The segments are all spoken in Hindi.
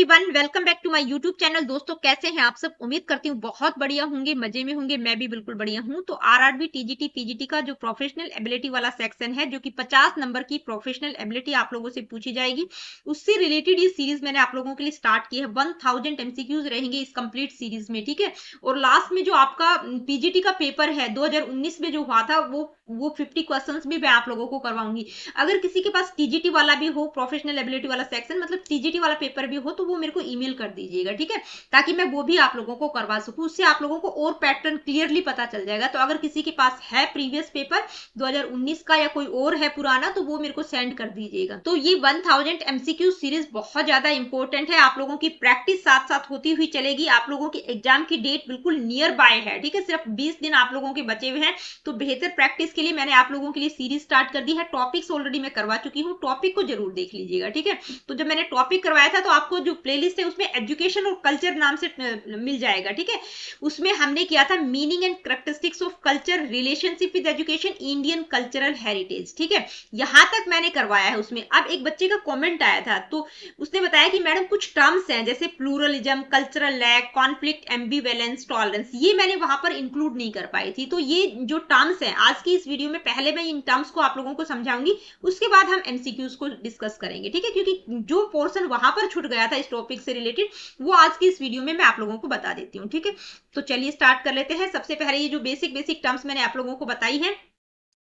Everyone, welcome back to my YouTube channel. दोस्तों, कैसे हैं आप सब? उम्मीद करती हूँ बहुत बढ़िया होंगे, मजे में होंगे। मैं भी बिल्कुल बढ़िया हूँ। तो आरआरबी टीजीटी पीजीटी का जो प्रोफेशनल एबिलिटी वाला सेक्शन है, जो कि 50 नंबर की प्रोफेशनल एबिलिटी आप लोगों से पूछी जाएगी, उससे रिलेटेड ये सीरीज मैंने आप लोगों के लिए स्टार्ट की है। 1000 एमसीक्यूज रहेंगे इस कंप्लीट सीरीज में, ठीक है। और लास्ट में जो आपका पीजीटी का पेपर है 2019 में जो हुआ था, वो 50 क्वेश्चंस भी मैं आप लोगों को करवाऊंगी। अगर किसी के पास टीजीटी वाला भी हो, प्रोफेशनल एबिलिटी वाला सेक्शन, मतलब टीजीटी वाला पेपर भी हो, तो वो मेरे को ईमेल कर दीजिएगा, ठीक है, ताकि मैं वो भी आप लोगों को करवा सकूं। उससे आप लोगों को और पैटर्न क्लियरली पता चल जाएगा। तो अगर किसी के पास है प्रीवियस पेपर 2019 का या कोई और है पुराना, तो वो मेरे को सेंड कर दीजिएगा। तो ये 1000 एमसीक्यू सीरीज बहुत ज्यादा इंपॉर्टेंट है। आप लोगों की प्रैक्टिस साथ साथ होती हुई चलेगी। आप लोगों की एग्जाम की डेट बिल्कुल नियर बाय है, ठीक है। सिर्फ 20 दिन आप लोगों के बचे हुए हैं। तो बेहतर प्रैक्टिस के लिए मैंने आप लोगों के लिए सीरीज स्टार्ट कर दी है। टॉपिक्स ऑलरेडी मैं करवा चुकी हूँ, टॉपिक को जरूर देख लीजिएगा, ठीक है। तो जब मैंने टॉपिक करवाया था, तो आपको जो प्लेलिस्ट है उसमें एजुकेशन और कल्चर नाम से मिल जाएगा, ठीक है। उसमें हमने किया था meaning and characteristics of culture, relationship with education, Indian cultural heritage, ठीक है। यहां तक मैंने करवाया है उसमें। अब एक बच्चे का कॉमेंट आया था, तो उसने बताया कि मैडम कुछ टर्म्स हैं जैसे pluralism, cultural lag, conflict, ambivalence, tolerance, ये मैंने वहां पर इंक्लूड नहीं कर पाई थी। तो ये जो टर्म्स हैं, आज की इस वीडियो में पहले मैं इन टर्म्स को आप लोगों को समझाऊंगी, उसके बाद हम एमसीक्यूज को डिस्कस करेंगे, ठीक है। क्योंकि जो पोर्शन वहां पर छूट गया था इस टॉपिक से रिलेटेड, वो आज की इस वीडियो में मैं आप लोगों को बता देती हूँ, ठीक है। तो चलिए स्टार्ट कर लेते हैं। सबसे पहले ये जो बेसिक टर्म्स मैंने आप लोगों को बताई है,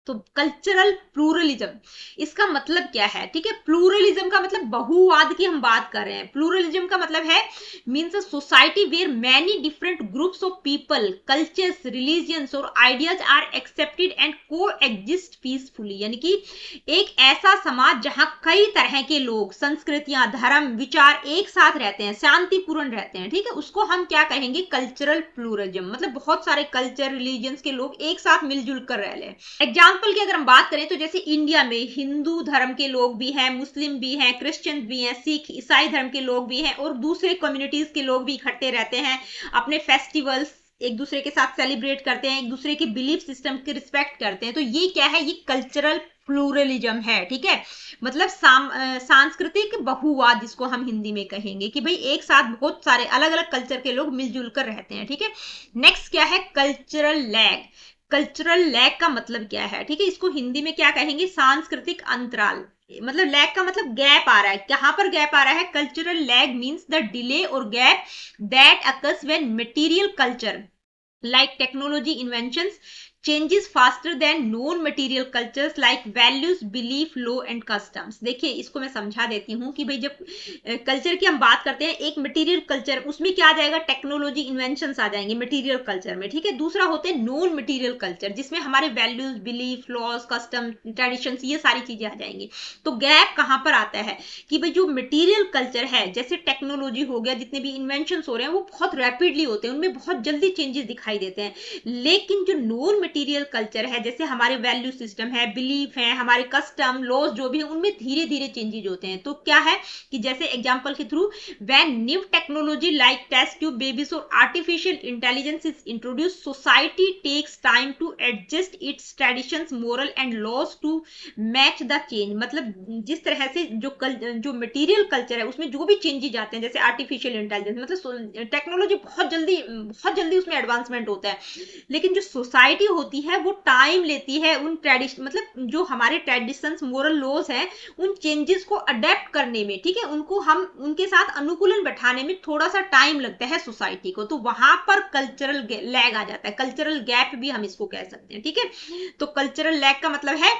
तो कल्चरल प्लूरलिज्म, इसका मतलब क्या है, ठीक है। प्लूरलिज्म का मतलब बहुवाद की हम बात कर रहे हैं। प्लूरलिज्म का मतलब है means a society where many different groups of people, cultures, religions और ideas are accepted and coexist peacefully. यानी कि एक ऐसा समाज जहां कई तरह के लोग, संस्कृतियां, धर्म, विचार एक साथ रहते हैं, शांतिपूर्ण रहते हैं, ठीक है, उसको हम क्या कहेंगे? Cultural pluralism. मतलब बहुत सारे कल्चर, रिलीजियंस के लोग एक साथ मिलजुल कर रह रहे हैं। एग्जाम्पल की अगर हम बात करें, तो जैसे इंडिया में हिंदू धर्म के लोग भी हैं, मुस्लिम भी हैं, क्रिश्चियन भी हैं, सिख ईसाई धर्म के लोग भी हैं, और दूसरे कम्युनिटीज के लोग भी इकट्ठे रहते हैं, अपने फेस्टिवल्स एक दूसरे के साथ सेलिब्रेट करते हैं, एक दूसरे के बिलीफ सिस्टम की रिस्पेक्ट करते हैं। तो ये क्या है? ये कल्चरल प्लूरलिज्म है, ठीक है। मतलब सांस्कृतिक बहुवाद, जिसको हम हिंदी में कहेंगे कि भाई एक साथ बहुत सारे अलग अलग कल्चर के लोग मिलजुल कर रहते हैं, ठीक है। नेक्स्ट क्या है? Cultural lag. कल्चरल लैग का मतलब क्या है, ठीक है, इसको हिंदी में क्या कहेंगे? सांस्कृतिक अंतराल। मतलब लैग का मतलब गैप आ रहा है। कहां पर गैप आ रहा है? Cultural lag means the delay और gap that occurs when material culture like technology inventions changes faster than known material cultures like values, belief, law and customs। देखिए, इसको मैं समझा देती हूँ कि भाई जब कल्चर की हम बात करते हैं, एक मटेरियल कल्चर, उसमें क्या आ जाएगा? टेक्नोलॉजी इन्वेंशंस आ जाएंगे मटेरियल कल्चर में, ठीक है। दूसरा होते हैं नॉन मटेरियल कल्चर, जिसमें हमारे values, belief, laws, custom, traditions, ये सारी चीजें आ जाएंगी। तो गैप कहां पर आता है कि भाई जो मटेरियल कल्चर है, जैसे टेक्नोलॉजी हो गया, जितने भी इन्वेंशन हो रहे हैं, वो बहुत रैपिडली होते हैं, उनमें बहुत जल्दी चेंजेस दिखाई देते हैं। लेकिन जो नॉन मटेरियल कल्चर है, जैसे हमारे वैल्यू सिस्टम है, बिलीफ है, हमारे कस्टम, लॉज जो भी है, उनमें धीरे धीरे चेंजेस होते हैं। तो क्या है कि जैसे एग्जांपल के through, when new technology like test tube babies और artificial intelligence is introduce, society takes time to adjust its traditions, moral and laws to match the change. मतलब जिस तरह से जो मटेरियल कल्चर है, उसमें जो भी चेंजेस आते हैं, जैसे आर्टिफिशियल इंटेलिजेंस, मतलब टेक्नोलॉजी बहुत जल्दी उसमें एडवांसमेंट होता है। लेकिन जो सोसाइटी होती है, वो टाइम लेती है उन ट्रेडिशन, मतलब जो हमारे ट्रेडिशंस, मोरल लॉज हैं, उन चेंजेस को अडेप्ट करने में, ठीक है, उनको हम उनके साथ अनुकूलन बैठाने में थोड़ा सा टाइम लगता है सोसाइटी को। तो वहां पर कल्चरल लैग आ जाता है, कल्चरल गैप भी हम इसको कह सकते हैं, ठीक है। तो कल्चरल लैग का मतलब है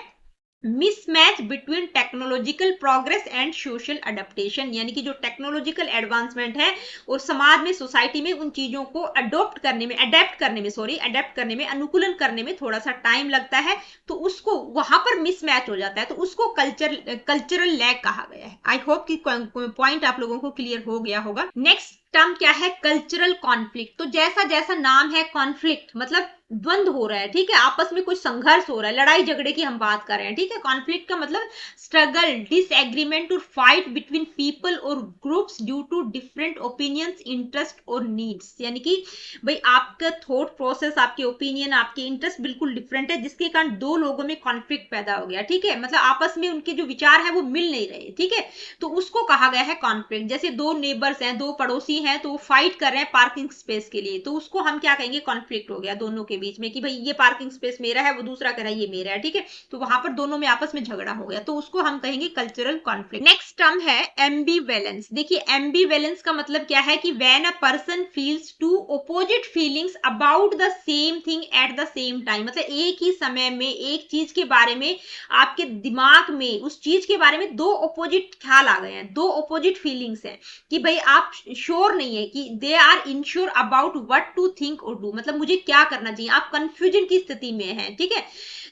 mismatch between technological progress and social adaptation. यानी कि जो टेक्नोलॉजिकल एडवांसमेंट है और समाज में, सोसाइटी में उन चीजों को अडॉप्ट करने में, अडेप्ट करने में, अनुकूलन करने में थोड़ा सा टाइम लगता है। तो उसको वहां पर मिसमैच हो जाता है, तो उसको कल्चरल लैग कहा गया है। आई होप कि पॉइंट आप लोगों को क्लियर हो गया होगा। नेक्स्ट टर्म क्या है? Cultural conflict. तो जैसा जैसा नाम है, कॉन्फ्लिक्ट मतलब द्वंद हो रहा है, ठीक है, आपस में कोई संघर्ष हो रहा है, लड़ाई झगड़े की हम बात कर रहे हैं, ठीक है। कॉन्फ्लिक्ट का मतलब स्ट्रगल, डिसएग्रीमेंट और फाइट बिटवीन पीपल और groups due to different opinions, interest और नीड्स, यानी कि भाई आपका थॉट प्रोसेस, आपके ओपिनियन, आपके इंटरेस्ट बिल्कुल डिफरेंट है, जिसके कारण दो लोगों में कॉन्फ्लिक्ट पैदा हो गया, ठीक है, मतलब आपस में उनके जो विचार है वो मिल नहीं रहे, ठीक है, तो उसको कहा गया है कॉन्फ्लिक्ट। जैसे दो नेबर्स हैं, दो पड़ोसी हैं, तो वो फाइट कर रहे हैं पार्किंग स्पेस के लिए, तो उसको हम क्या कहेंगे, कॉन्फ्लिक्ट हो गया दोनों के बीच में कि भाई ये पार्किंग स्पेस मेरा है, वो दूसरा कह रहा है ये मेरा है, ठीक है, तो वहां पर दोनों में आपस में झगड़ा हो गया, तो उसको हम कहेंगे कल्चरल कॉन्फ्लिक्ट। नेक्स्ट टर्म है एम्बीवेलेंस। देखिए एम्बीवेलेंस का मतलब क्या है कि when a person feels two opposite feelings about the same thing at the same time, मतलब एक ही समय में एक चीज के बारे में आपके दिमाग में उस चीज के बारे में दो अपोजिट ख्याल आ गए हैं, दो अपोजिट फीलिंग्स हैं कि भाई आप श्योर नहीं है, कि they are unsure about what to think और डू, मतलब मुझे क्या करना चाहिए, आप कंफ्यूजन की स्थिति में हैं, ठीक है।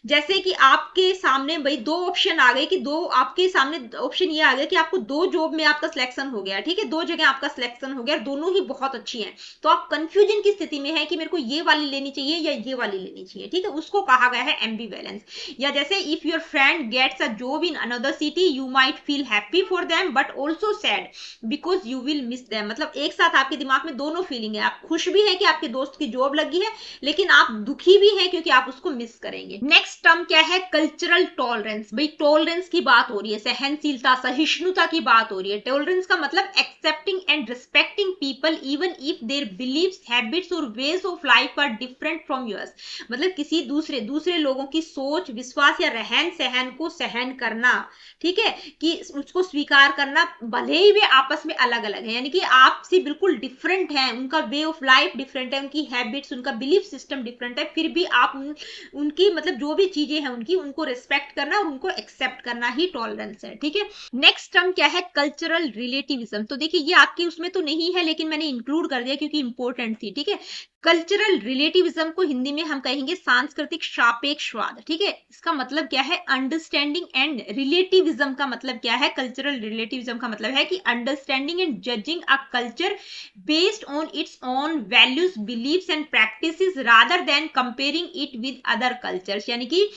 जैसे कि आपके सामने भाई दो ऑप्शन आ गए, कि दो आपके सामने ऑप्शन ये आ गया कि आपको दो जॉब में आपका सिलेक्शन हो गया, ठीक है, दो जगह आपका सिलेक्शन हो गया, दोनों ही बहुत अच्छी हैं, तो आप कंफ्यूजन की स्थिति में है कि मेरे को ये वाली लेनी चाहिए या ये वाली लेनी चाहिए, ठीक है, उसको कहा गया है एम्बीवैलेंस। या जैसे if your friend gets a job in another city, you might feel happy for them but also sad because you will miss them, मतलब एक साथ आपके दिमाग में दोनों फीलिंग है, आप खुश भी है कि आपके दोस्त की जॉब लगी है, लेकिन आप दुखी भी हैं क्योंकि आप उसको मिस करेंगे। नेक्स्ट टर्म क्या है, कल्चरल टॉलरेंस। भाई टॉलरेंस की बात हो रही है, सहनशीलता, सहिष्णुता की बात हो रही है। टॉलरेंस का मतलब accepting and respecting people even if their beliefs, habits और ways of life are different from yours, मतलब किसी दूसरे लोगों की सोच, विश्वास या रहन सहन को सहन करना, ठीक है, कि उसको स्वीकार करना, भले ही वे आपस में अलग अलग है, यानी कि आपसे बिल्कुल डिफरेंट है, उनका वे ऑफ लाइफ डिफरेंट है, उनकी हैबिट्स, उनका बिलीफ सिस्टम डिफरेंट है, फिर भी आप उनकी मतलब जो भी चीजें हैं उनकी, उनको रिस्पेक्ट करना और उनको एक्सेप्ट करना ही टॉलरेंस है, ठीक है। नेक्स्ट टर्म क्या है, कल्चरल रिलेटिविज्म। तो देखिए ये आपकी उसमें तो नहीं है, लेकिन मैंने इंक्लूड कर दिया क्योंकि इंपॉर्टेंट थी, ठीक है। कल्चरल रिलेटिविज्म को हिंदी में हम कहेंगे सांस्कृतिक सापेक्षवाद, ठीक है। इसका मतलब क्या है, अंडरस्टैंडिंग एंड रिलेटिविज्म का मतलब क्या है, कल्चरल रिलेटिविज्म का मतलब है कि understanding and judging a culture based on its own values, beliefs and practices rather than comparing it with other cultures, यानी कि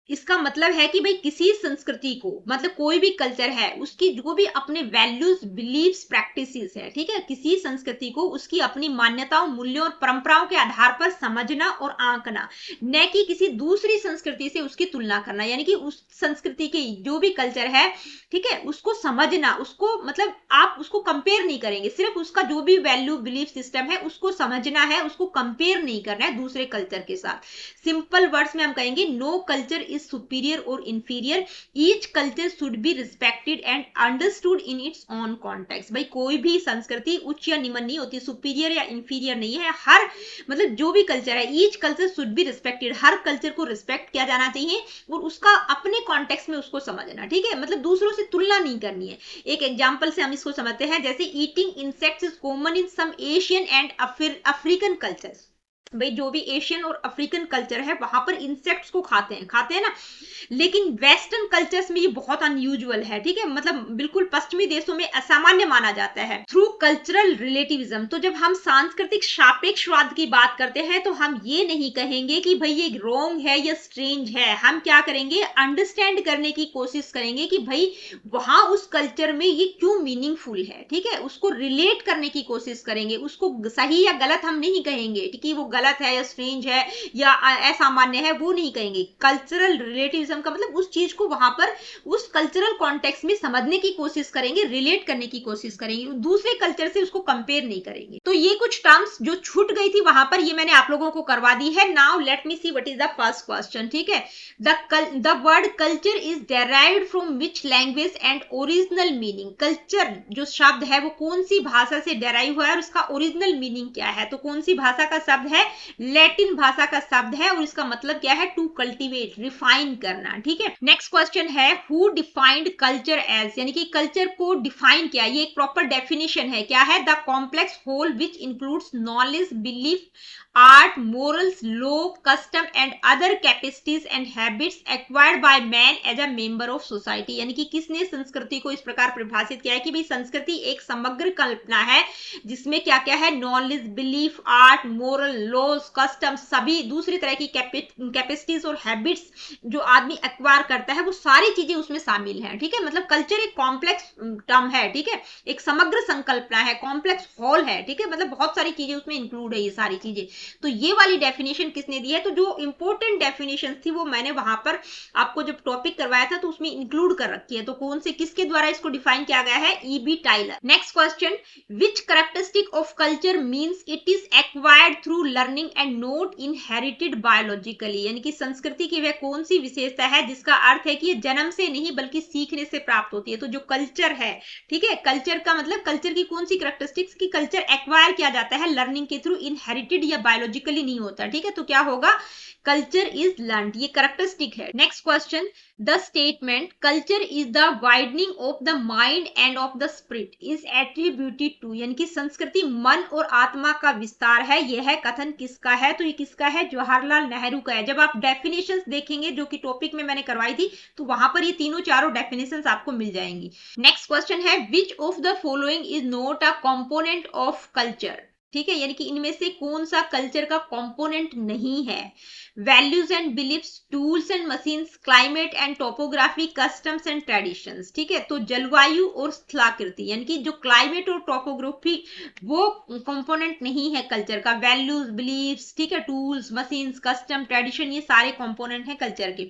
इसका मतलब है कि भाई किसी संस्कृति को, मतलब कोई भी कल्चर है, उसकी जो भी अपने वैल्यूज, बिलीव्स, प्रैक्टिसेस है, ठीक है, किसी संस्कृति को उसकी अपनी मान्यताओं, मूल्यों और परंपराओं के आधार पर समझना और आंकना, न कि किसी दूसरी संस्कृति से उसकी तुलना करना, यानी कि उस संस्कृति की जो भी कल्चर है, ठीक है, उसको समझना, उसको मतलब आप उसको कंपेयर नहीं करेंगे, सिर्फ उसका जो भी वैल्यू, बिलीफ सिस्टम है उसको समझना है, उसको कंपेयर नहीं करना है दूसरे कल्चर के साथ। सिंपल वर्ड्स में हम कहेंगे नो कल्चर इज सुपीरियर और inferior, each culture should be respected and understood in its own context. भाई कोई भी संस्कृति उच्च या निम्न नहीं होती, सुपीरियर या इंफीरियर नहीं है, हर मतलब जो भी कल्चर है, each culture should be respected, her culture को रिस्पेक्ट किया जाना चाहिए और उसका अपने कॉन्टेक्स्ट में उसको समझना, ठीक है, मतलब दूसरों से तुलना नहीं करनी है। एक एग्जाम्पल से हम इसको समझते हैं, जैसे eating insects is common in some Asian and African cultures. भाई जो भी एशियन और अफ्रीकन कल्चर है वहां पर इंसेक्ट्स को खाते हैं ना, लेकिन वेस्टर्न कल्चर्स में ये बहुत अनयूजुअल है, ठीक है, मतलब बिल्कुल पश्चिमी देशों में असामान्य माना जाता है। थ्रू कल्चरल रिलेटिविज्म, तो जब हम सांस्कृतिक सापेक्षवाद की बात करते हैं तो हम ये नहीं कहेंगे कि भाई ये रॉन्ग है या स्ट्रेंज है, हम क्या करेंगे, अंडरस्टैंड करने की कोशिश करेंगे कि भाई वहां उस कल्चर में ये क्यों मीनिंगफुल है, ठीक है, उसको रिलेट करने की कोशिश करेंगे, उसको सही या गलत हम नहीं कहेंगे कि वो गलत है या स्ट्रेंज है या असामान्य है, वो नहीं कहेंगे। कल्चरल रिलेटिविज्म का मतलब उस चीज को वहां पर उस कल्चरल कॉन्टेक्स्ट में समझने की कोशिश करेंगे, रिलेट करने की कोशिश करेंगे, दूसरे कल्चर से उसको कंपेयर नहीं करेंगे। तो ये कुछ टर्म्स जो छूट गई थी वहां पर, ये मैंने आप लोगों को करवा दी है। Now let me see what is the first question, ठीक है। The word culture is derived from which language and original meaning, culture जो शब्द है वो कौन सी भाषा से डेराइव हुआ है और उसका ओरिजिनल मीनिंग क्या है, तो कौन सी भाषा का शब्द है, लैटिन भाषा का शब्द है और इसका मतलब क्या है, टू कल्टीवेट, रिफाइन करना, ठीक है। नेक्स्ट क्वेश्चन है हु डिफाइंड कल्चर एज, यानी कि कल्चर को डिफाइन किया, ये एक प्रॉपर डेफिनेशन है, क्या है, the complex whole which includes knowledge, belief, art, morals, law, custom and other capacities and habits acquired by man as a member of society. यानी कि किसने संस्कृति को इस प्रकार परिभाषित किया है कि भाई संस्कृति एक समग्र कल्पना है जिसमें क्या क्या है, knowledge, belief, art, moral, laws, custom, सभी दूसरी तरह की कैपेसिटीज और हैबिट्स जो आदमी एक्वायर करता है वो सारी चीजें उसमें शामिल हैं। ठीक है, मतलब कल्चर एक कॉम्प्लेक्स टर्म है। ठीक है, एक समग्र संकल्पना है, कॉम्प्लेक्स होल है। ठीक है, मतलब बहुत सारी चीजें उसमें इंक्लूड है, ये सारी चीजें। तो ये वाली डेफिनेशन किसने दी है, तो जो इंपॉर्टेंट डेफिनेशन थी वो मैंने वहां पर आपको जब टॉपिक करवाया था तो उसमें इंक्लूड कर रखी है। तो कौन से किसके द्वारा इसको डिफाइन किया गया है, E B Tylor. Next question, which characteristic of culture means it is acquired through learning and not inherited biologically. यानी कि संस्कृति की वह कौन सी विशेषता है जिसका अर्थ है कि ये जन्म से नहीं बल्कि सीखने से प्राप्त होती है। तो जो कल्चर है, ठीक है, कल्चर का मतलब कल्चर की कौन सी कैरेक्टरिस्टिक्स की कल्चर एक्वायर किया जाता है लर्निंग के थ्रू, इनहेरिटेड या बायोलॉजिकली नहीं होता। ठीक है, तो क्या होगा, कल्चर इज लर्नड, ये कैरेक्टरिस्टिक है। Next question, the statement culture is the widening of the mind and of the spirit is attributed to. यानी कि संस्कृति मन और आत्मा का विस्तार है, यह है कथन किसका है, तो ये किसका है, जवाहरलाल नेहरू का है। जब आप डेफिनेशंस देखेंगे जो कि टॉपिक में मैंने करवाई थी तो वहां पर ये तीनों चारों डेफिनेशंस आपको मिल जाएंगी। नेक्स्ट क्वेश्चन है, which of the following is not a component of culture. ठीक है, यानी कि इनमें से कौन सा कल्चर का कंपोनेंट नहीं है, values and beliefs, tools and machines, climate and topography, customs and traditions. ठीक है, तो जलवायु और स्थलाकृति यानी कि जो क्लाइमेट और टोपोग्राफी वो कंपोनेंट नहीं है कल्चर का, वैल्यूज, बिलीफ्स, ठीक है, टूल्स, मशीन्स, कस्टम, ट्रेडिशन, ये सारे कंपोनेंट हैं कल्चर के।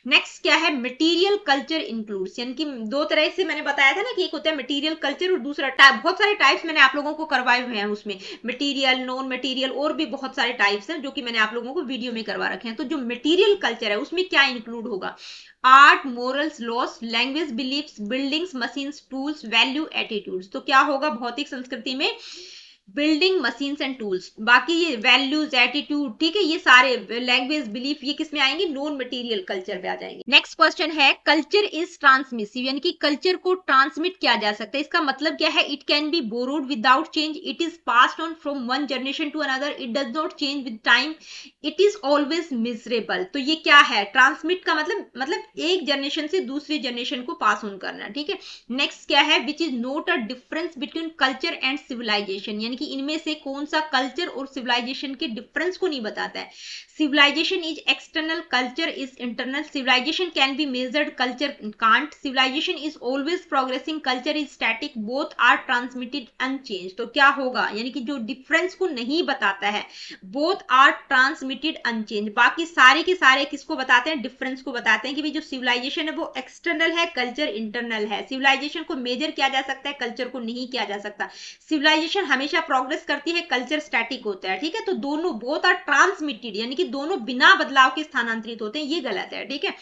नेक्स्ट क्या है, मटेरियल कल्चर इंक्लूड्स। यानी कि दो तरह से मैंने बताया था ना कि एक होता है मटेरियल कल्चर और दूसरा टाइप, बहुत सारे टाइप्स मैंने आप लोगों को करवाए हुए हैं उसमें, मटेरियल, नॉन मटेरियल और भी बहुत सारे टाइप्स हैं जो कि मैंने आप लोगों को वीडियो में करवा रखे हैं। तो जो मटेरियल कल्चर है उसमें क्या इंक्लूड होगा, art, morals, loss, language, beliefs, buildings, machines, tools, value, attitudes. तो क्या होगा भौतिक संस्कृति में, बिल्डिंग, मशीन्स एंड टूल्स। बाकी ये वैल्यूज, एटीट्यूड, ठीक है, ये सारे लैंग्वेज, बिलीफ, ये किस में आएंगे, नॉन मटेरियल कल्चर में आ जाएंगे। नेक्स्ट क्वेश्चन है, कल्चर इज ट्रांसमिसिव। यानी कि कल्चर को ट्रांसमिट किया जा सकता है, इसका मतलब क्या है, it can be borrowed without change, it is passed on from one generation to another, it does not change with time, it is always miserable. तो ये क्या है, ट्रांसमिट का मतलब एक जनरेशन से दूसरी जनरेशन को पास ऑन करना। ठीक है, नेक्स्ट क्या है, which is not a difference between culture and civilization. यानी कि इनमें से कौन सा कल्चर और सिविलाइजेशन के डिफरेंस को नहीं बताता है। Civilization is external, culture is internal, civilization can be measured, culture can't, civilization is always progressing, culture is static, both are transmitted unchanged. तो क्या होगा, यानी कि जो डिफरेंस को नहीं बताता है, बोथ आर ट्रांसमिटेड अनचेंज। बाकी सारे के सारे किसको बताते हैं, डिफरेंस को बताते हैं कि भाई जो सिविलाइजेशन है वो एक्सटर्नल है, कल्चर इंटरनल है। सिविलाइजेशन को मेजर किया जा सकता है, कल्चर को नहीं किया जा सकता। सिविलाइजेशन हमेशा प्रोग्रेस करती है, कल्चर स्टैटिक होता है। ठीक है, तो दोनों बोथ आर ट्रांसमिटेड यानी कि दोनों बिना बदलाव के स्थानांतरित होते हैं, ये गलत है। ठीक है,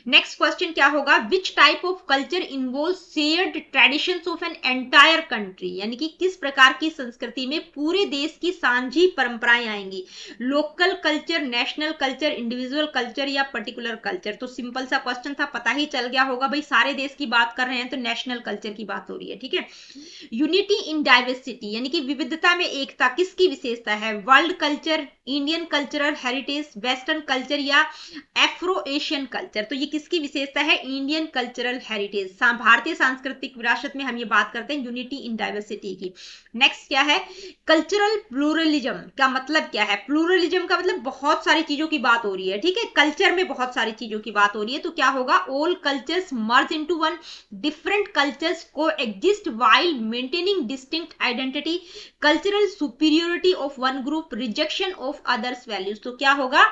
नेक्स्ट क्वेश्चन क्या होगा, which type of culture involve shared traditions of an entire country. यानी कि किस प्रकार की संस्कृति में पूरे देश की साझी परंपराएं आएंगी, local culture, national culture, individual culture या पर्टिकुलर कल्चर। तो सिंपल सा क्वेश्चन था, पता ही चल गया होगा भाई, सारे देश की बात कर रहे हैं तो नेशनल कल्चर की बात हो रही है। ठीक है, यूनिटी इन डाइवर्सिटी यानी कि विविधता में एकता किसकी विशेषता है, world culture, Indian cultural heritage, western culture या एफ्रो एशियन कल्चर। तो ये किसकी विशेषता है, इंडियन कल्चरल हेरिटेज, भारतीय सांस्कृतिक विरासत में हम ये बात करते हैं यूनिटी इन डाइवर्सिटी की। नेक्स्ट क्या है, कल्चरल प्लूरलिज्म का मतलब क्या है, प्लूरलिज्म का मतलब बहुत सारी चीजों की बात हो रही है। ठीक है, कल्चर में बहुत सारी चीजों की बात हो रही है, तो क्या होगा, all cultures merge into one, different cultures coexist while maintaining distinct identity, cultural superiority of one group, rejection of others values. तो क्या होगा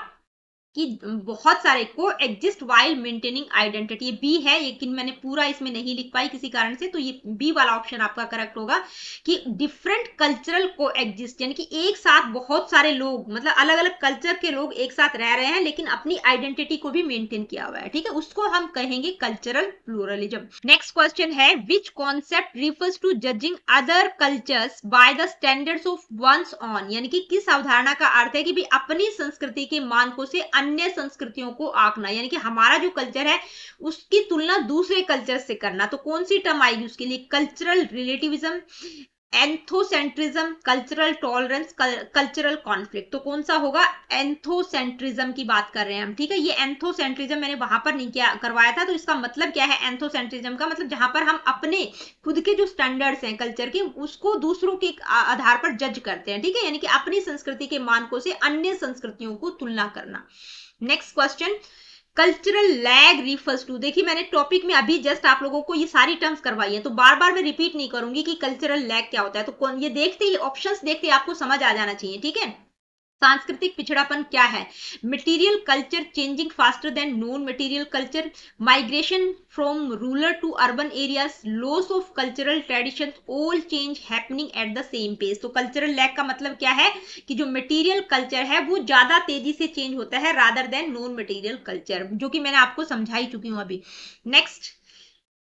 कि बहुत सारे coexist while maintaining identity, B है लेकिन मैंने पूरा इसमें नहीं लिख पाई किसी कारण से, तो ये बी वाला ऑप्शन आपका करेक्ट होगा कि डिफरेंट कल्चरल को एग्जिस्ट यानी कि एक साथ बहुत सारे लोग, मतलब अलग अलग कल्चर के लोग एक साथ रह रहे हैं लेकिन अपनी आइडेंटिटी को भी मेंटेन किया हुआ है। ठीक है, उसको हम कहेंगे कल्चरल प्लूरलिज्म। नेक्स्ट क्वेश्चन है, which concept refers to judging other cultures by the standards of one's own. यानी कि किस अवधारणा का अर्थ है कि भी अपनी संस्कृति के मानकों से अन्य संस्कृतियों को आंकना, यानी कि हमारा जो कल्चर है उसकी तुलना दूसरे कल्चर से करना। तो कौन सी टर्म आएगी उसके लिए, cultural relativism, ethnocentrism, cultural tolerance, cultural conflict. तो कौन सा होगा? एंथोसेंट्रिज्म की बात कर रहे हैं हम, ठीक है। ये एंथोसेंट्रिज्म मैंने वहां पर नहीं किया करवाया था, तो इसका मतलब क्या है? एंथोसेंट्रिज्म का मतलब जहां पर हम अपने खुद के जो स्टैंडर्ड्स हैं कल्चर के, उसको दूसरों के आधार पर जज करते हैं, ठीक है। यानी कि अपनी संस्कृति के मानकों से अन्य संस्कृतियों को तुलना करना। Next question, cultural lag refers to. देखिए मैंने टॉपिक में अभी जस्ट आप लोगों को ये सारी टर्म्स करवाई है, तो बार बार मैं रिपीट नहीं करूंगी कि कल्चरल लैग क्या होता है। तो कौन, ये देखते ही ऑप्शंस देखते ही आपको समझ आ जाना चाहिए, ठीक है। सांस्कृतिक पिछड़ापन क्या है? Material culture changing faster than non material culture, migration from rural to urban areas, loss of cultural traditions, all change happening at the same pace. तो कल्चरल लैग का मतलब क्या है? कि जो मटेरियल कल्चर है वो ज्यादा तेजी से चेंज होता है rather than non material culture, जो कि मैंने आपको समझा ही चुकी हूं अभी। Next,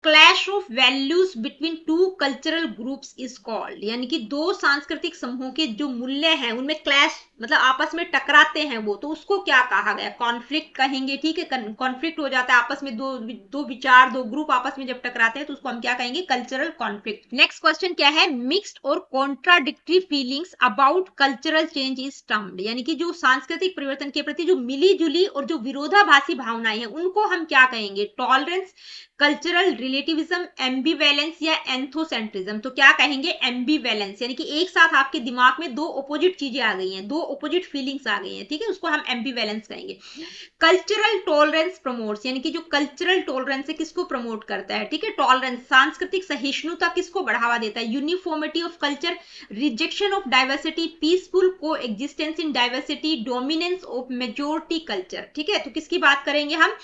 clash of values between two cultural groups is called. यानी कि दो सांस्कृतिक समूहों के जो मूल्य हैं उनमें क्लैश मतलब आपस में टकराते हैं वो, तो उसको क्या कहा गया? कॉन्फ्लिक्ट कहेंगे, ठीक है। कॉन्फ्लिक्ट हो जाता है आपस में, दो विचार, दो ग्रुप आपस में जब टकराते हैं तो उसको हम क्या कहेंगे? Cultural conflict. नेक्स्ट क्वेश्चन क्या है? मिक्स्ड और contradictory feelings about cultural change is termed. यानी कि जो सांस्कृतिक परिवर्तन के प्रति जो मिली जुली और जो विरोधाभासी भावनाएं हैं उनको हम क्या कहेंगे? टॉलरेंस, कल्चरल रिलेटिविज्म, एम्बिवेलेंस या एंथोसेंट्रिज्म। तो क्या कहेंगे? एम्बिवेलेंस। यानी कि एक साथ आपके दिमाग में दो अपोजिट चीजें आ गई हैं, दो अपोजिट फीलिंग्स आ गई हैं, ठीक है, उसको हम एम्बिवेलेंस कहेंगे। कल्चरल टॉलरेंस प्रमोट्स, यानी कि जो कल्चरल टॉलरेंस है किसको प्रमोट करता है? ठीक है, टॉलरेंस, सांस्कृतिक सहिष्णुता किसको बढ़ावा देता है? Uniformity of culture, rejection of diversity, peaceful coexistence in diversity, dominance of majority culture. ठीक है, तो किसकी बात करेंगे हम?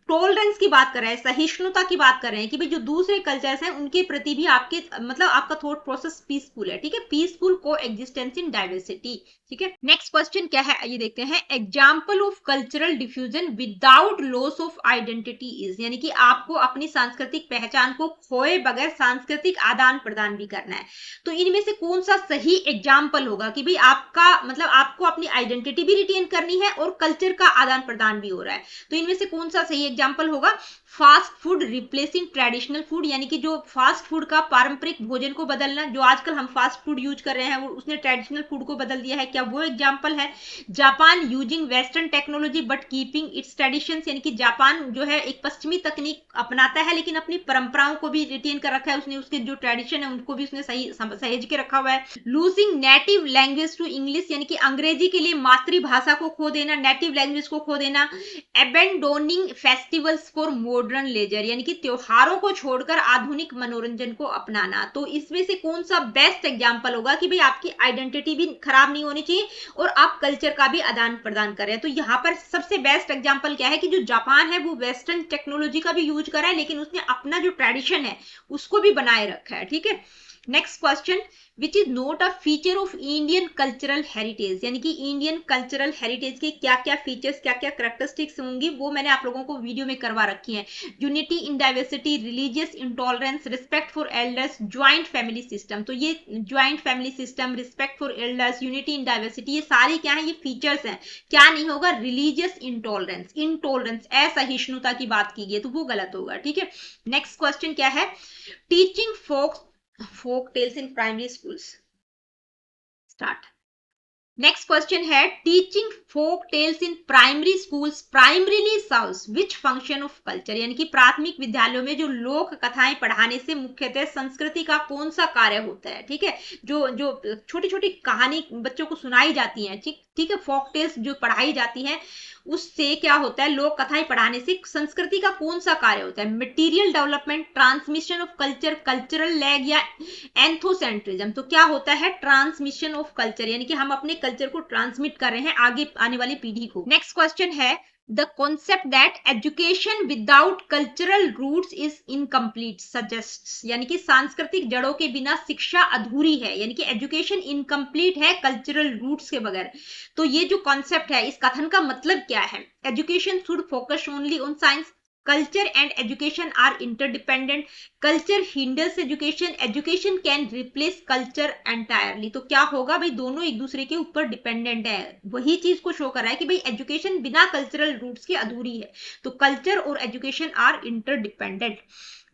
टॉलरेंस की बात कर रहे हैं, सहिष्णुता की बात कर रहे हैं कि भाई जो दूसरे कल्चर्स हैं उनके प्रति भी आपके मतलब आपका थॉट प्रोसेस पीसफुल है, ठीक है, peaceful coexistence in diversity. ठीक है, नेक्स्ट क्वेश्चन क्या है ये देखते हैं। Example of cultural diffusion without loss of identity is, यानी कि आपको अपनी सांस्कृतिक पहचान को खोए बगैर सांस्कृतिक आदान प्रदान भी करना है। तो इनमें से कौन सा सही एग्जाम्पल होगा कि भाई आपका मतलब आपको अपनी आइडेंटिटी भी रिटेन करनी है और कल्चर का आदान प्रदान भी हो रहा है? तो इनमें से कौन सा सही एग्जाम्पल होगा? Fast food replacing traditional food, यानी कि जो फास्ट फूड का पारंपरिक भोजन को बदलना, जो आजकल हम फास्ट फूड यूज कर रहे हैं वो उसने ट्रेडिशनल फूड को बदल दिया है, क्या वो एग्जांपल है? Japan using western technology but keeping it's traditions, यानी कि जापान जो है एक पश्चिमी तकनीक अपनाता है लेकिन अपनी परंपराओं को भी रिटेन कर रखा है उसने, उसके जो ट्रेडिशन है उनको भी उसने सही सहेज के रखा हुआ है। Losing native language to English, यानी कि अंग्रेजी के लिए मातृभाषा को खो देना, नेटिव लैंग्वेज को खो देना। एबेंडोनिंग फेस्टिवल्स फॉर मॉडर्न लेजर, यानी कि त्योहारों को छोड़कर आधुनिक मनोरंजन को अपनाना। तो इसमें से कौन सा बेस्ट एग्जांपल होगा कि भाई आपकी आइडेंटिटी भी खराब नहीं होनी चाहिए और आप कल्चर का भी आदान प्रदान कर रहे हैं? तो यहाँ पर सबसे बेस्ट एग्जांपल क्या है कि जो जापान है वो वेस्टर्न टेक्नोलॉजी का भी यूज कर रहा है लेकिन उसने अपना जो ट्रेडिशन है उसको भी बनाए रखा है। ठीक है, next question, which is not a feature of Indian cultural heritage, यानी कि इंडियन कल्चरल हेरिटेज के क्या क्या फीचर्स, क्या क्या कैरेक्टरिस्टिक्स होंगी वो मैंने आप लोगों को वीडियो में करवा रखी है। Unity in diversity, religious intolerance, respect for elders, joint family system. तो ये joint family system, respect for elders, unity in diversity, ये सारी क्या है? ये फीचर्स हैं। क्या नहीं होगा? रिलीजियस इंटॉलरेंस, इंटॉलरेंस असहिष्णुता की बात की गई तो वो गलत होगा। ठीक है, नेक्स्ट क्वेश्चन क्या है? Teaching folk tales in primary schools. Start. Next question है, teaching folk tales in primary schools primarily serves which function of culture, यानी कि प्राथमिक विद्यालयों में जो लोक कथाएं पढ़ाने से मुख्यतः संस्कृति का कौन सा कार्य होता है? ठीक है, जो जो छोटी छोटी कहानी बच्चों को सुनाई जाती है, ठीक है, फोक टेल्स जो पढ़ाई जाती है उससे क्या होता है? लोक कथाएं पढ़ाने से संस्कृति का कौन सा कार्य होता है? Material development, transmission of culture, cultural lag या एंथोसेंट्रिज्म। तो क्या होता है? ट्रांसमिशन ऑफ कल्चर, यानी कि हम अपने कल्चर को ट्रांसमिट कर रहे हैं आगे आने वाली पीढ़ी को। नेक्स्ट क्वेश्चन है, the concept that education without cultural roots is incomplete suggests, यानी कि सांस्कृतिक जड़ों के बिना शिक्षा अधूरी है, यानी कि एजुकेशन इनकम्प्लीट है कल्चरल रूट्स के बगैर। तो ये जो कॉन्सेप्ट है इस कथन का मतलब क्या है? Education should focus only on science, culture and education are interdependent, culture hinders education, education can replace culture entirely। तो क्या होगा भाई? दोनों एक दूसरे के ऊपर डिपेंडेंट है, वही चीज को शो कर रहा है कि भाई एजुकेशन बिना कल्चरल रूट्स के अधूरी है, तो कल्चर और education are interdependent.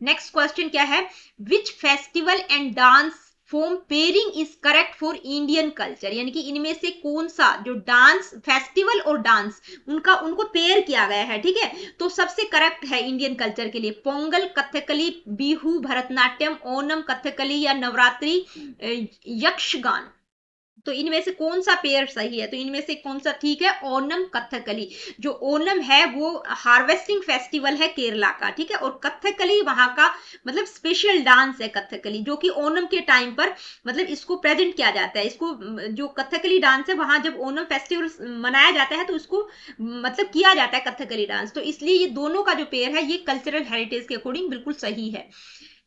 Next question क्या है? Which festival and dance form pairing is correct for Indian culture, यानी कि इनमें से कौन सा जो डांस, फेस्टिवल और डांस उनको पेयर किया गया है, ठीक है, तो सबसे करेक्ट है इंडियन कल्चर के लिए पोंगल, कथकली, बिहू, भरतनाट्यम, ओनम, कथकली या नवरात्रि, यक्षगान। तो इनमें से कौन सा पेयर सही है, तो इनमें से कौन सा ठीक है, ओनम कथकली। जो ओनम है वो हार्वेस्टिंग फेस्टिवल है केरला का, ठीक है, और कथकली वहां का मतलब स्पेशल डांस है कथकली, जो कि ओनम के टाइम पर मतलब इसको प्रेजेंट किया जाता है। इसको जो कथकली डांस है वहां जब ओनम फेस्टिवल मनाया जाता है तो उसको मतलब किया जाता है कथकली डांस, तो इसलिए ये दोनों का जो पेयर है ये कल्चरल हेरिटेज के अकॉर्डिंग बिल्कुल सही है।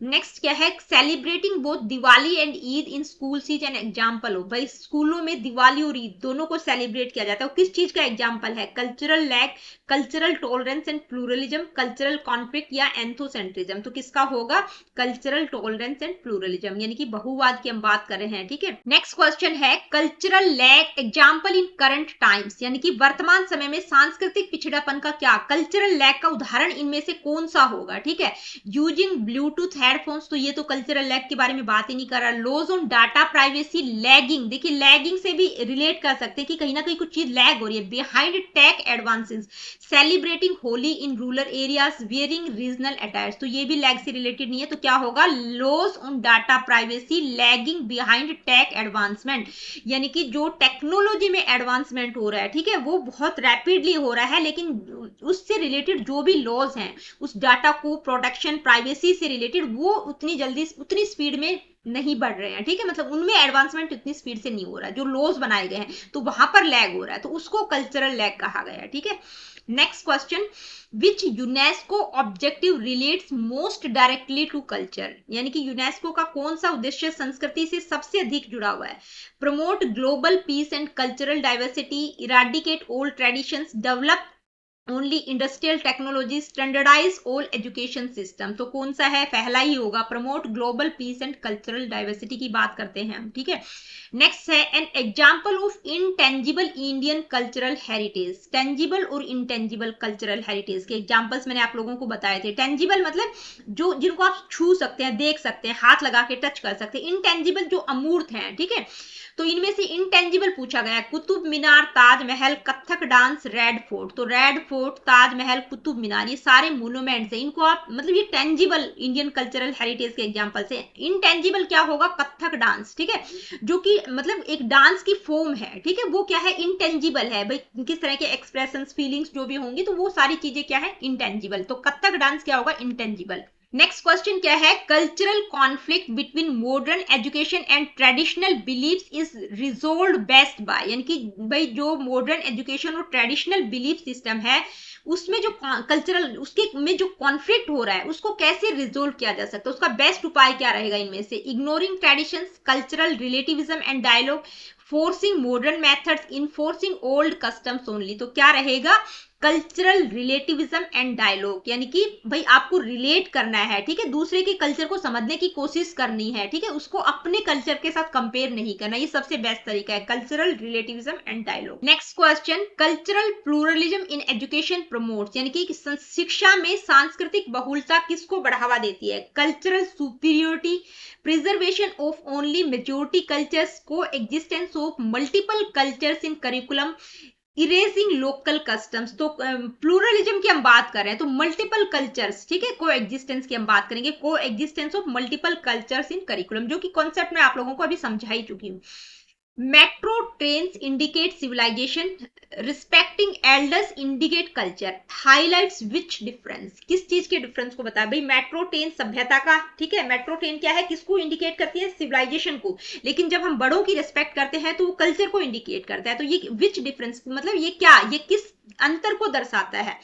नेक्स्ट क्या है, celebrating both Diwali and Eid in school is an example हो। भाई स्कूलों में दिवाली और ईद दोनों को सेलिब्रेट किया जाता है, किस चीज का एग्जाम्पल है, cultural lag, cultural tolerance and pluralism, cultural conflict या एंथोसेंट्रिज्म। तो किसका होगा, कल्चरल टॉलरेंस एंड प्लूरलिज्म, यानी कि बहुवाद की हम बात कर रहे हैं, ठीक है। नेक्स्ट क्वेश्चन है, cultural lag example in current times, यानी कि वर्तमान समय में सांस्कृतिक पिछड़ापन का क्या, कल्चरल लैग का उदाहरण इनमें से कौन सा होगा, ठीक है। यूजिंग ब्लूटूथ हेडफोन्स, तो ये तो कल्चरल लैग के बारे में बात ही नहीं कर रहा। Laws on data privacy, lagging, देखिए लैगिंग से भी रिलेट कर सकते हैं कि कहीं ना कहीं कुछ चीज लैग हो रही है। Behind tech advances, celebrating Holi in rural areas, wearing regional attires, तो ये भी लैग से रिलेटेड नहीं है, तो क्या होगा, laws on data privacy, lagging behind tech advancement, यानी कि जो टेक्नोलॉजी में एडवांसमेंट हो रहा है, ठीक है, वो बहुत रैपिडली हो रहा है, लेकिन उससे रिलेटेड जो भी लॉज हैं उस डाटा को प्रोटेक्शन प्राइवेसी से रिलेटेड वो उतनी जल्दी उतनी स्पीड में नहीं बढ़ रहे हैं, ठीक है, मतलब उनमें एडवांसमेंट उतनी स्पीड से नहीं हो रहा है, जो लॉज बनाए गए हैं तो वहां पर लैग हो रहा है, तो उसको कल्चरल लैग कहा गया है, ठीक है। Next question, which UNESCO objective relates most directly to culture, यानी कि यूनेस्को का कौन सा उद्देश्य संस्कृति से सबसे अधिक जुड़ा हुआ है, promote global peace and cultural diversity, eradicate old traditions, develop only industrial technology, standardise all education system. तो कौन सा है, पहला ही होगा, promote global peace and cultural diversity की बात करते हैं हम, ठीक है। नेक्स्ट है, an example of intangible Indian cultural heritage, tangible और इनटेंजिबल कल्चरल हेरिटेज के एग्जाम्पल्स मैंने आप लोगों को बताए थे। टेंजिबल मतलब जो जिनको आप छू सकते हैं, देख सकते हैं, हाथ लगा के टच कर सकते हैं, इनटेंजिबल जो अमूर्त हैं, ठीक है। तो इनमें से इंटेंजिबल पूछा गया, Qutub Minar, Taj Mahal, Kathak dance, red fort. तो रेड फोर्ट, ताजमहल, कुतुब मीनार, ये सारे मोन्यूमेंट्स हैं, इनको आप मतलब ये टेंजिबल इंडियन कल्चरल हेरिटेज के एग्जांपल से। इनटेंजिबल क्या होगा, कथक डांस, ठीक है, जो कि मतलब एक डांस की फॉर्म है, ठीक है, वो क्या है, इंटेंजिबल है। भाई किस तरह के एक्सप्रेशंस, फीलिंग्स जो भी होंगी तो वो सारी चीजें क्या है, इंटेंजिबल। तो कथक डांस क्या होगा, इंटेंजिबल। नेक्स्ट क्वेश्चन क्या है, cultural conflict between modern education and traditional beliefs is resolve best by, यानी कि भाई जो मॉडर्न एजुकेशन और ट्रेडिशनल बिलीफ सिस्टम है उसमें जो कल्चरल उसके में जो कॉन्फ्लिक्ट हो रहा है उसको कैसे रिजोल्व किया जा सकता है, उसका बेस्ट उपाय क्या रहेगा इनमें से, ignoring traditions, cultural relativism and dialogue, forcing modern methods, enforcing old customs only. तो क्या रहेगा, कल्चरल रिलेटिविज्म एंड डायलॉग, यानी कि भाई आपको रिलेट करना है, ठीक है, दूसरे के कल्चर को समझने की कोशिश करनी है, ठीक है, उसको अपने कल्चर के साथ कंपेयर नहीं करना, ये सबसे बेस्ट तरीका है, cultural relativism and dialogue. Next question, cultural pluralism in education promotes, यानी कि शिक्षा में सांस्कृतिक बहुलता किसको बढ़ावा देती है, cultural superiority, preservation of only majority cultures, coexistence of multiple cultures in curriculum, erasing local customs. तो प्लूरलिज्म की हम बात कर रहे हैं तो मल्टीपल कल्चर्स, ठीक है, को एग्जिस्टेंस की हम बात करेंगे, को existence of multiple cultures in curriculum, जो कि कॉन्सेप्ट मैं आप लोगों को अभी समझा ही चुकी हूँ। Metro trains indicate civilization, respecting elders indicate culture, highlights which difference, किस चीज के डिफरेंस को बताया, भाई मेट्रो ट्रेन सभ्यता का, ठीक है, मेट्रो ट्रेन क्या है, किसको इंडिकेट करती है, सिविलाइजेशन को, लेकिन जब हम बड़ों की रिस्पेक्ट करते हैं तो वो कल्चर को इंडिकेट करता है। तो ये विच डिफरेंस मतलब ये क्या, ये किस अंतर को दर्शाता है,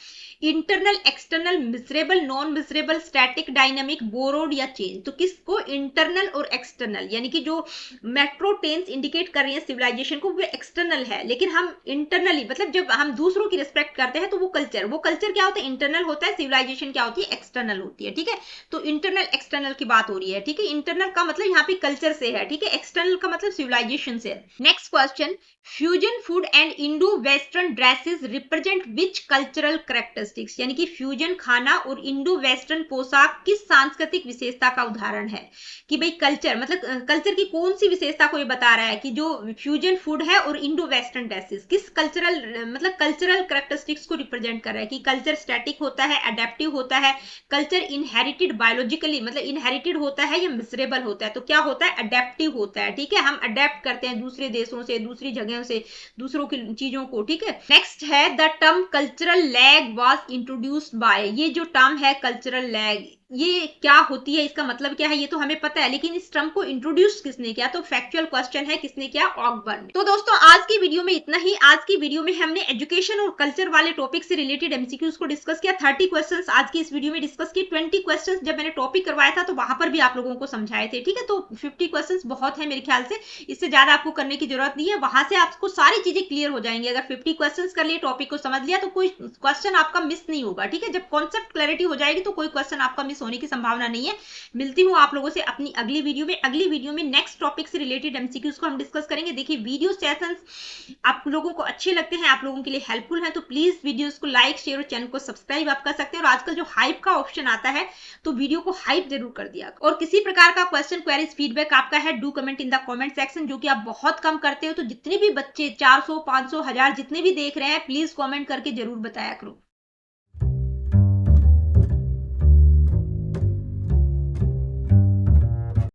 internal, external, miserable, non miserable, static, dynamic, borrowed या चेंज। तो किसको, इंटरनल और एक्सटर्नल, यानी कि जो मेट्रो ट्रेन्स इंडिकेट कर रही है सिविलाइजेशन को, वो एक्सटर्नल है, लेकिन हम इंटरनली मतलब जब हम दूसरों की रिस्पेक्ट करते हैं तो वो कल्चर क्या होता है, इंटरनल होता है, सिविलाइजेशन क्या होती है, एक्सटर्नल होती है। ठीक है, तो इंटरनल एक्सटर्नल की बात हो रही है। ठीक है, इंटरनल का मतलब यहाँ पे कल्चर से है, ठीक है, एक्सटर्नल का मतलब सिविलाइजेशन से है। Next question, fusion food and Indo western dresses represent which cultural characteristics, यानी कि फ्यूजन खाना और इंडो वेस्टर्न पोशाक किस सांस्कृतिक विशेषता का उदाहरण है। कि भाई कल्चर मतलब कल्चर की कौन सी विशेषता को ये बता रहा है कि जो फ्यूजन फूड है और इंडो वेस्टर्न ड्रेसेस किस कल्चरल मतलब कल्चरल कैरेक्टरिस्टिक्स को रिप्रेजेंट कर रहा है। कि कल्चर स्टैटिक होता है, अडेप्टिव होता है, कल्चर इनहेरिटेड बायोलॉजिकली मतलब इनहेरिटेड होता है या मिसरेबल होता है। तो क्या होता है, अडेप्टिव होता है। ठीक है, हम अडेप्ट करते हैं दूसरे देशों से, दूसरी जगहों से, दूसरों की चीजों को। ठीक है, नेक्स्ट है the term cultural lag was introduced by, ये जो टर्म है कल्चरल लैग ये क्या होती है, इसका मतलब क्या है, ये तो हमें पता है, लेकिन इस टर्म को इंट्रोड्यूस किसने किया, तो फैक्चुअल क्वेश्चन है, किसने किया, ऑकबर्न। तो दोस्तों आज की वीडियो में इतना ही। आज की वीडियो में हमने एजुकेशन और कल्चर वाले टॉपिक से रिलेटेड एमसीक्यूज को डिस्कस किया। 30 क्वेश्चंस आज की इस वीडियो में डिस्कस किए। 20 क्वेश्चंस जब मैंने टॉपिक करवाया था तो वहां पर भी आप लोगों को समझाए थे। ठीक है, तो 50 क्वेश्चंस बहुत है मेरे ख्याल से, इससे ज्यादा आपको करने की जरूरत नहीं है। वहां से आपको सारी चीजें क्लियर हो जाएंगी। अगर 50 क्वेश्चंस कर लिए, टॉपिक को समझ लिया, तो कोई क्वेश्चन आपका मिस नहीं होगा। ठीक है, जब कॉन्सेप्ट क्लैरिटी हो जाएगी तो कोई क्वेश्चन आपका मिस होने की संभावना नहीं है। मिलती हूँ आप लोगों से अपनी अगली वीडियो में। अगली वीडियो में नेक्स्ट टॉपिक से रिलेटेड एमसीक्यूज को हम डिस्कस करेंगे। देखिए वीडियो सेशंस आप लोगों को अच्छे लगते हैं, आप लोगों के लिए हेल्पफुल है, तो प्लीज वीडियोस को लाइक शेयर और चैनल को सब्सक्राइब आप कर सकते हैं। और आजकल जो हाइप का ऑप्शन आता है तो वीडियो को हाइप जरूर कर दिया। और किसी प्रकार का क्वेश्चन क्वेरीज फीडबैक आपका है, do comment in the comment section, जो कि आप बहुत कम करते हो। तो जितने भी बच्चे 400 500 1000 जितने भी देख रहे हैं, प्लीज कमेंट करके जरूर बताया करो।